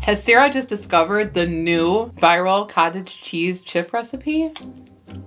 Has Sarah just discovered the new viral cottage cheese chip recipe?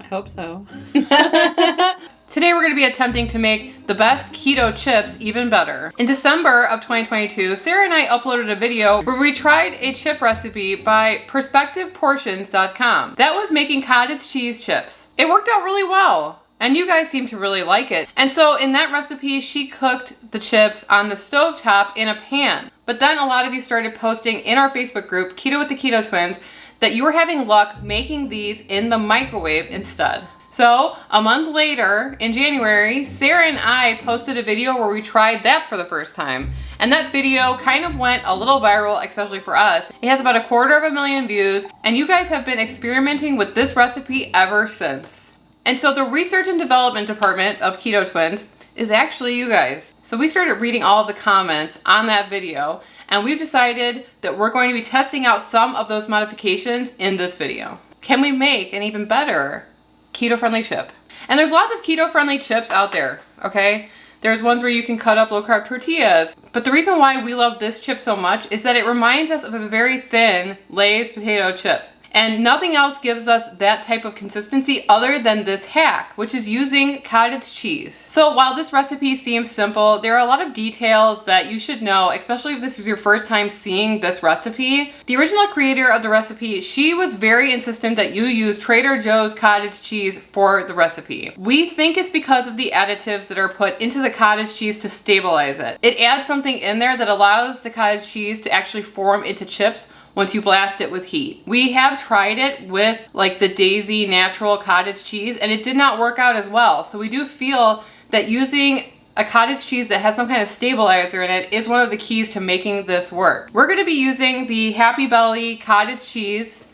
I hope so. Today we're going to be attempting to make the best keto chips even better. In December of 2022, Sarah and I uploaded a video where we tried a chip recipe by perspectiveportions.com. That was making cottage cheese chips. It worked out really well. And you guys seem to really like it. And so in that recipe, she cooked the chips on the stovetop in a pan. But then a lot of you started posting in our Facebook group, Keto with the Keto Twins, that you were having luck making these in the microwave instead. So a month later, in January, Sarah and I posted a video where we tried that for the first time. And that video kind of went a little viral, especially for us. It has about 250,000 views, and you guys have been experimenting with this recipe ever since. And so the research and development department of Keto Twins is actually you guys. So we started reading all of the comments on that video, and we've decided that we're going to be testing out some of those modifications in this video. Can we make an even better keto-friendly chip? And there's lots of keto-friendly chips out there, okay? There's ones where you can cut up low-carb tortillas. But the reason why we love this chip so much is that it reminds us of a very thin Lay's potato chip. And nothing else gives us that type of consistency other than this hack, which is using cottage cheese. So while this recipe seems simple, there are a lot of details that you should know, especially if this is your first time seeing this recipe. The original creator of the recipe, she was very insistent that you use Trader Joe's cottage cheese for the recipe. We think it's because of the additives that are put into the cottage cheese to stabilize it. It adds something in there that allows the cottage cheese to actually form into chips once you blast it with heat. We have tried it with like the Daisy natural cottage cheese, and it did not work out as well. So we do feel that using a cottage cheese that has some kind of stabilizer in it is one of the keys to making this work. We're gonna be using the Happy Belly cottage cheese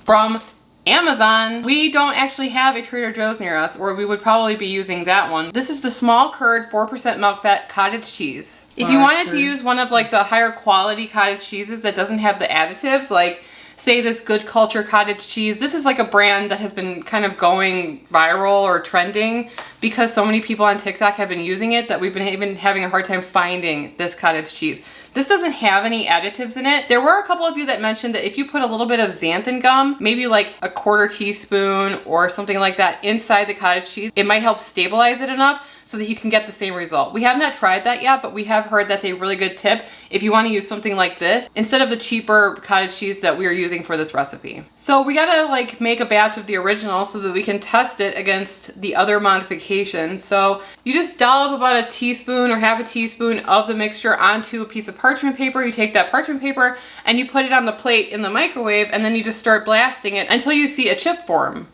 from Amazon. We don't actually have a Trader Joe's near us, or we would probably be using that one. This is the small curd 4% milk fat cottage cheese. If you wanted to use one of like the higher quality cottage cheeses that doesn't have the additives, like say this Good Culture cottage cheese, this is like a brand that has been kind of going viral or trending because so many people on TikTok have been using it that we've been even having a hard time finding this cottage cheese. This doesn't have any additives in it. There were a couple of you that mentioned that if you put a little bit of xanthan gum, maybe like a 1/4 teaspoon or something like that inside the cottage cheese, it might help stabilize it enough so that you can get the same result. We have not tried that yet, but we have heard that's a really good tip if you want to use something like this instead of the cheaper cottage cheese that we are using for this recipe. So we gotta like make a batch of the original so that we can test it against the other modifications. So you just dollop about a teaspoon or half a teaspoon of the mixture onto a piece of parchment paper. You take that parchment paper and you put it on the plate in the microwave, and then you just start blasting it until you see a chip form.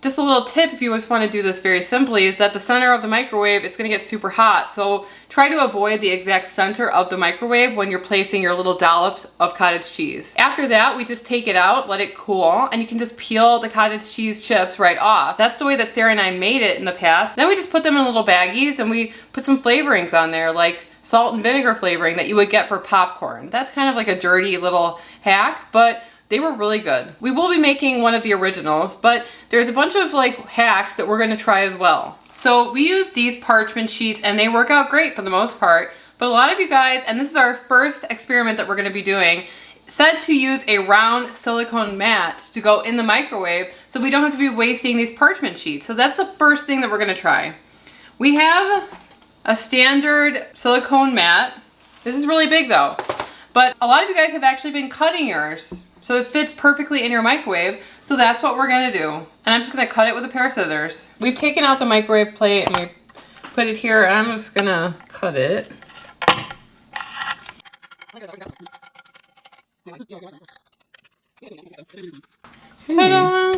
Just a little tip if you just want to do this very simply is that the center of the microwave, it's going to get super hot. So try to avoid the exact center of the microwave when you're placing your little dollops of cottage cheese. After that, we just take it out, let it cool, and you can just peel the cottage cheese chips right off. That's the way that Sarah and I made it in the past. Then we just put them in little baggies and we put some flavorings on there, like salt and vinegar flavoring that you would get for popcorn. That's kind of like a dirty little hack, but they were really good. We will be making one of the originals, but there's a bunch of like hacks that we're gonna try as well. So we use these parchment sheets and they work out great for the most part, but a lot of you guys, and this is our first experiment that we're gonna be doing, said to use a round silicone mat to go in the microwave so we don't have to be wasting these parchment sheets. So that's the first thing that we're gonna try. We have a standard silicone mat. This is really big though, but a lot of you guys have actually been cutting yours, so it fits perfectly in your microwave. So that's what we're gonna do. And I'm just gonna cut it with a pair of scissors. We've taken out the microwave plate and we put it here, and I'm just gonna cut it. Ta-da!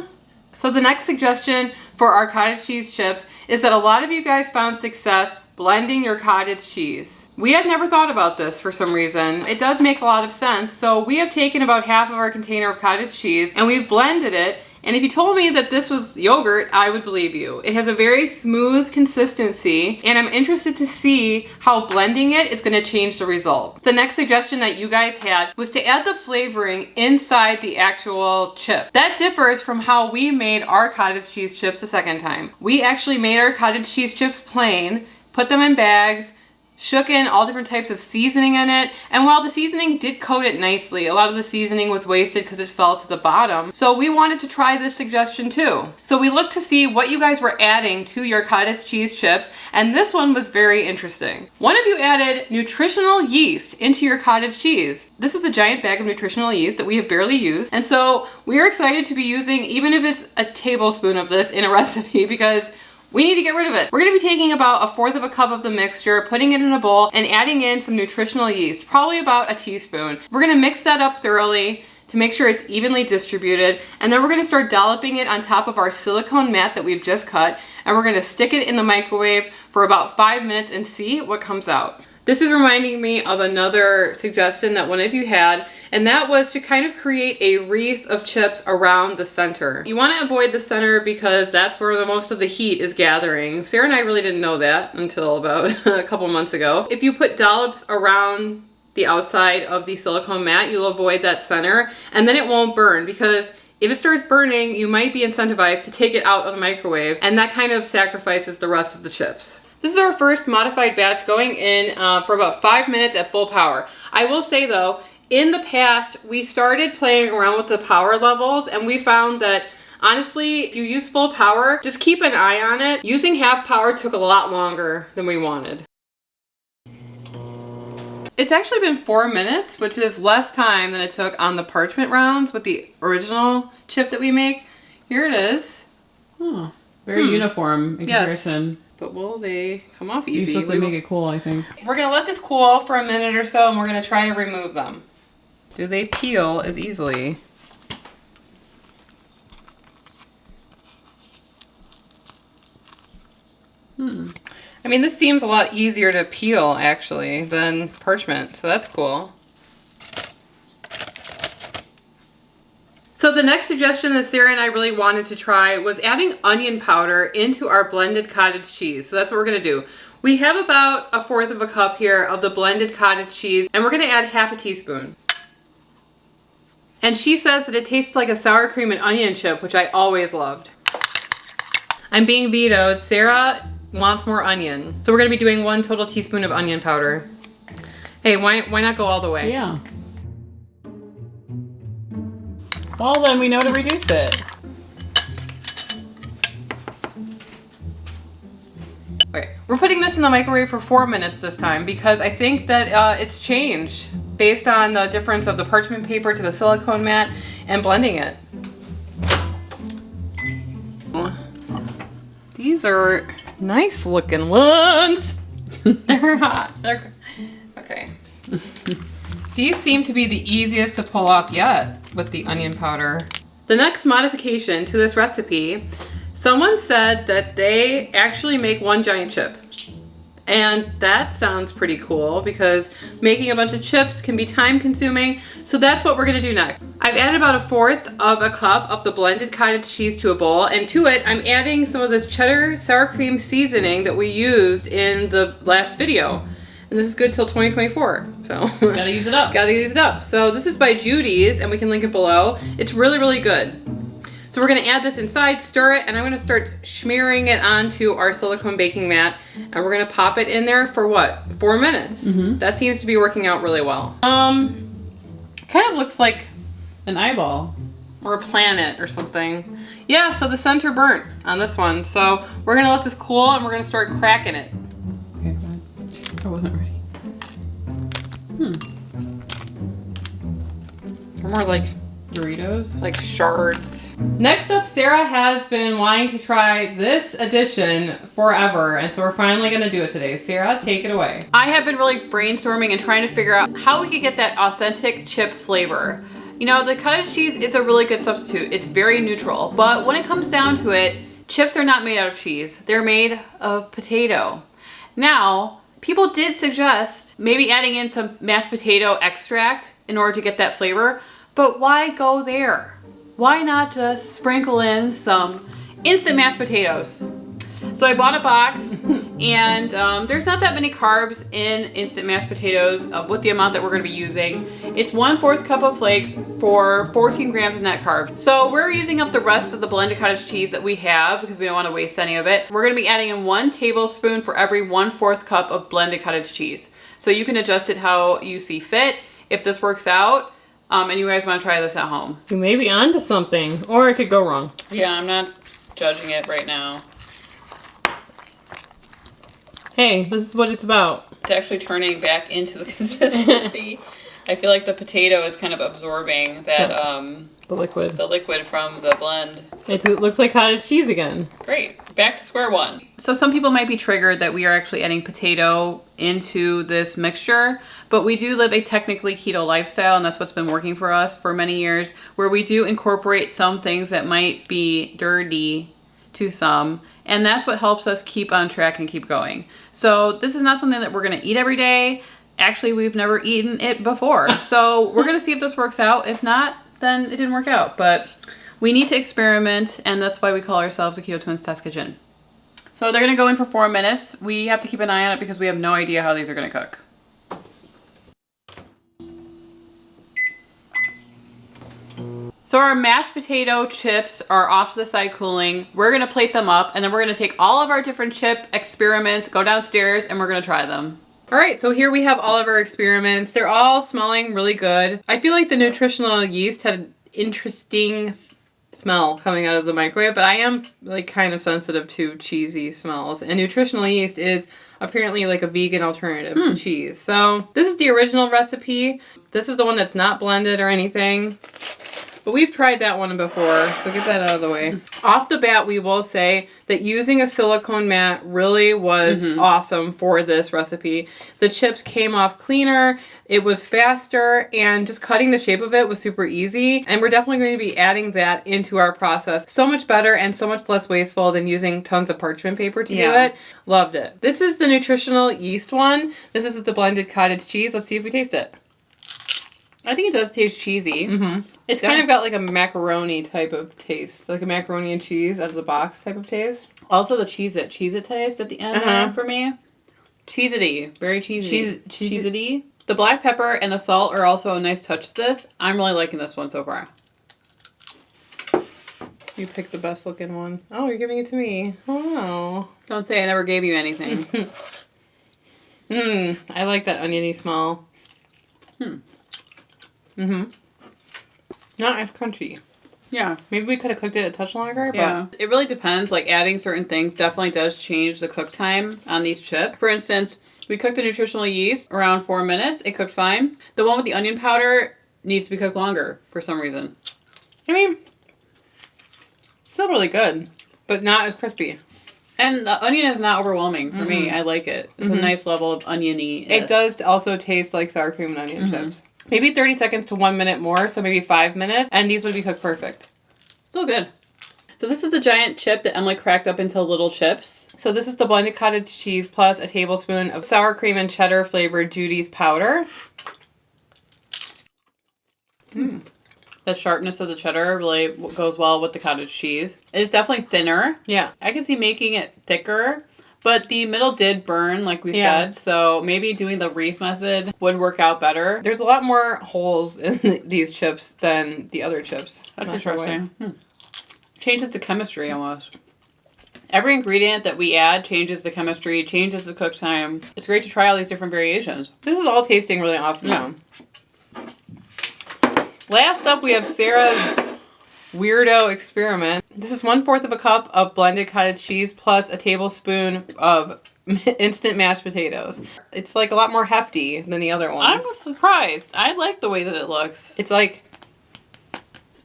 So the next suggestion for our cottage cheese chips is that a lot of you guys found success blending your cottage cheese. We had never thought about this for some reason. It does make a lot of sense. So we have taken about half of our container of cottage cheese and we've blended it. And if you told me that this was yogurt, I would believe you. It has a very smooth consistency, and I'm interested to see how blending it is gonna change the result. The next suggestion that you guys had was to add the flavoring inside the actual chip. That differs from how we made our cottage cheese chips the second time. We actually made our cottage cheese chips plain, put them in bags, shook in all different types of seasoning in it. And while the seasoning did coat it nicely, a lot of the seasoning was wasted because it fell to the bottom. So we wanted to try this suggestion too. So we looked to see what you guys were adding to your cottage cheese chips, and this one was very interesting. One of you added nutritional yeast into your cottage cheese. This is a giant bag of nutritional yeast that we have barely used, and so we are excited to be using, even if it's a tablespoon of this in a recipe, because we need to get rid of it. We're gonna be taking about 1/4 of a cup of the mixture, putting it in a bowl, and adding in some nutritional yeast, probably about a teaspoon. We're gonna mix that up thoroughly to make sure it's evenly distributed, and then we're gonna start dolloping it on top of our silicone mat that we've just cut, and we're gonna stick it in the microwave for about 5 minutes and see what comes out. This is reminding me of another suggestion that one of you had, and that was to kind of create a wreath of chips around the center. You want to avoid the center because that's where the most of the heat is gathering. Sarah and I really didn't know that until about a couple months ago. If you put dollops around the outside of the silicone mat, you'll avoid that center, and then it won't burn, because if it starts burning, you might be incentivized to take it out of the microwave, and that kind of sacrifices the rest of the chips. This is our first modified batch going in for about 5 minutes at full power. I will say though, in the past, we started playing around with the power levels, and we found that honestly, if you use full power, just keep an eye on it. Using half power took a lot longer than we wanted. It's actually been 4 minutes, which is less time than it took on the parchment rounds with the original chip that we make. Here it is. Oh, very uniform in comparison. Yes. But will they come off easy? You're supposed to make it cool, I think. We're gonna let this cool for a minute or so, and we're gonna try to remove them. Do they peel as easily? I mean, this seems a lot easier to peel, actually, than parchment, so that's cool. So the next suggestion that Sarah and I really wanted to try was adding onion powder into our blended cottage cheese. So that's what we're gonna do. We have about 1/4 of a cup here of the blended cottage cheese, and we're gonna add half a teaspoon. And she says that it tastes like a sour cream and onion chip, which I always loved. I'm being vetoed. Sarah wants more onion. So we're gonna be doing 1 total teaspoon of onion powder. Hey, why not go all the way? Yeah. Well, then we know to reduce it. Okay, we're putting this in the microwave for 4 minutes this time because I think that it's changed based on the difference of the parchment paper to the silicone mat and blending it. These are nice looking ones. They're hot. Okay. These seem to be the easiest to pull off yet with the onion powder. The next modification to this recipe, someone said that they actually make one giant chip. And that sounds pretty cool because making a bunch of chips can be time consuming. So that's what we're gonna do next. I've added about 1/4 of a cup of the blended cottage cheese to a bowl, and to it, I'm adding some of this cheddar sour cream seasoning that we used in the last video. And this is good till 2024, so. Gotta use it up. Gotta use it up. So this is by Judy's, and we can link it below. It's really, really good. So we're gonna add this inside, stir it, and I'm gonna start smearing it onto our silicone baking mat, and we're gonna pop it in there for what? 4 minutes. That seems to be working out really well. Kind of looks like an eyeball. Or a planet or something. Yeah, so the center burnt on this one. So we're gonna let this cool, and we're gonna start cracking it. Okay, fine. I wasn't ready. They're more like Doritos? like shards. Next up, Sarah has been wanting to try this addition forever, and so we're finally gonna do it today. Sarah, take it away. I have been really brainstorming and trying to figure out how we could get that authentic chip flavor. You know, the cottage cheese is a really good substitute. It's very neutral, but when it comes down to it, chips are not made out of cheese. They're made of potato. Now, people did suggest maybe adding in some mashed potato extract in order to get that flavor, but why go there? Why not just sprinkle in some instant mashed potatoes? So I bought a box, and there's not that many carbs in instant mashed potatoes with the amount that we're gonna be using. It's 1/4 cup of flakes for 14 grams of net carbs. So we're using up the rest of the blended cottage cheese that we have because we don't wanna waste any of it. We're gonna be adding in 1 tablespoon for every 1/4 cup of blended cottage cheese. So you can adjust it how you see fit. If this works out, and you guys wanna try this at home. You may be onto something, or it could go wrong. Yeah, I'm not judging it right now. Hey, this is what it's about. It's actually turning back into the consistency. I feel like the potato is kind of absorbing that The liquid. the liquid from the blend. It looks like cottage cheese again. Great. Back to square one. So some people might be triggered that we are actually adding potato into this mixture, but we do live a technically keto lifestyle, and that's what's been working for us for many years, where we do incorporate some things that might be dirty to some, and that's what helps us keep on track and keep going. So this is not something that we're gonna eat every day. Actually, we've never eaten it before. So we're gonna see if this works out. If not, then it didn't work out. But we need to experiment, and that's why we call ourselves the Keto Twins Test Kitchen. So they're gonna go in for 4 minutes. We have to keep an eye on it because we have no idea how these are gonna cook. So our mashed potato chips are off to the side cooling. We're gonna plate them up, and then we're gonna take all of our different chip experiments, go downstairs, and we're gonna try them. All right, so here we have all of our experiments. They're all smelling really good. I feel like the nutritional yeast had an interesting smell coming out of the microwave, but I am like kind of sensitive to cheesy smells, and nutritional yeast is apparently like a vegan alternative to cheese. So this is the original recipe. This is the one that's not blended or anything. But we've tried that one before, so get that out of the way. Off the bat, we will say that using a silicone mat really was awesome for this recipe. The chips came off cleaner, it was faster, and just cutting the shape of it was super easy. And we're definitely going to be adding that into our process. So much better and so much less wasteful than using tons of parchment paper to do it. Loved it. This is the nutritional yeast one. This is with the blended cottage cheese. Let's see if we taste it. I think it does taste cheesy. It's kind of got like a macaroni type of taste. Like a macaroni and cheese out of the box type of taste. Also the Cheez-It taste at the end there for me. Cheez-It-y. Very cheesy. Cheez-It-y. The black pepper and the salt are also a nice touch to this. I'm really liking this one so far. You picked the best looking one. Oh, you're giving it to me. Oh. Don't say I never gave you anything. I like that oniony smell. Not as crunchy. Yeah. Maybe we could have cooked it a touch longer, but... Yeah. It really depends. Like, adding certain things definitely does change the cook time on these chips. For instance, we cooked the nutritional yeast around 4 minutes. It cooked fine. The one with the onion powder needs to be cooked longer for some reason. I mean, still really good, but not as crispy. And the onion is not overwhelming for me. I like it. It's a nice level of oniony. It does also taste like sour cream and onion chips. Maybe 30 seconds to 1 minute more, so maybe 5 minutes, and these would be cooked perfect. Still good. So this is the giant chip that Emily cracked up into little chips. So this is the blended cottage cheese plus a tablespoon of sour cream and cheddar flavored Judy's powder. The sharpness of the cheddar really goes well with the cottage cheese. It's definitely thinner. Yeah. I could see making it thicker. But the middle did burn, like we said, so maybe doing the wreath method would work out better. There's a lot more holes in these chips than the other chips. That's interesting. Changes the chemistry almost. Every ingredient that we add changes the chemistry, changes the cook time. It's great to try all these different variations. This is all tasting really awesome now. Last up, we have Sarah's weirdo experiment. This is 1/4 of a cup of blended cottage cheese plus a tablespoon of instant mashed potatoes. It's like a lot more hefty than the other ones. I'm surprised. I like the way that it looks. It's like,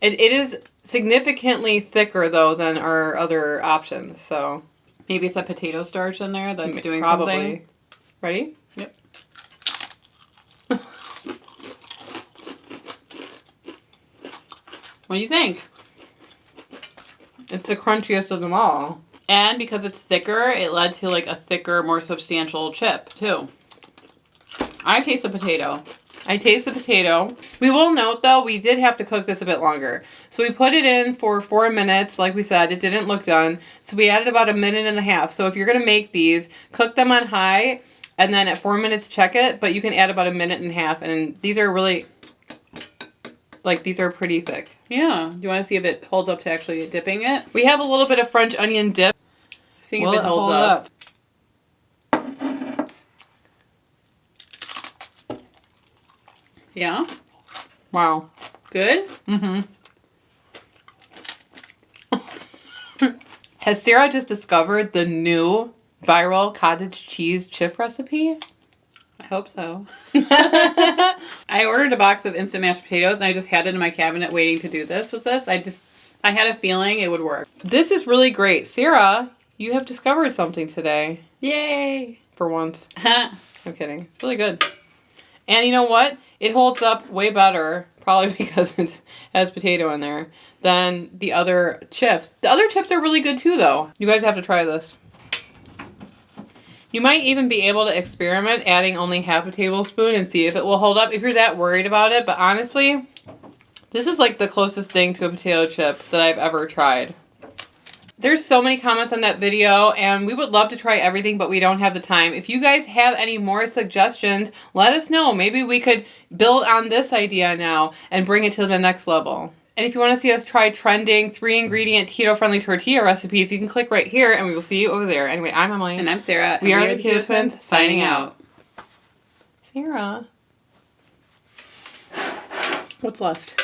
it is significantly thicker though than our other options, so. Maybe it's that potato starch in there that's doing something. Ready? Yep. What do you think? It's the crunchiest of them all. And because it's thicker, it led to like a thicker, more substantial chip too. I taste the potato. I taste the potato. We will note, though, we did have to cook this a bit longer. So we put it in for 4 minutes. Like we said, it didn't look done. So we added about 1.5 minutes. So if you're going to make these, cook them on high, and then at 4 minutes, check it. But you can add about 1.5 minutes. And these are really, like, these are pretty thick. Yeah. Do you want to see if it holds up to actually dipping it? We have a little bit of French onion dip. Seeing if it holds up. Yeah. Wow. Good? Mm-hmm. Has Sarah just discovered the new viral cottage cheese chip recipe? I hope so. I ordered a box of instant mashed potatoes and I just had it in my cabinet waiting to do this with this. I had a feeling it would work. This is really great. Sarah, you have discovered something today. Yay! For once. I'm kidding. It's really good. And you know what? It holds up way better, probably because it has potato in there, than the other chips. The other chips are really good too, though. You guys have to try this. You might even be able to experiment adding only half a tablespoon and see if it will hold up if you're that worried about it. But honestly, this is like the closest thing to a potato chip that I've ever tried. There's so many comments on that video, and we would love to try everything, but we don't have the time. If you guys have any more suggestions, let us know. Maybe we could build on this idea now and bring it to the next level. And if you want to see us try trending 3-ingredient keto-friendly tortilla recipes, you can click right here, and we will see you over there. Anyway, I'm Emily. And I'm Sarah. We are the Keto Twins, signing out. Sarah. What's left?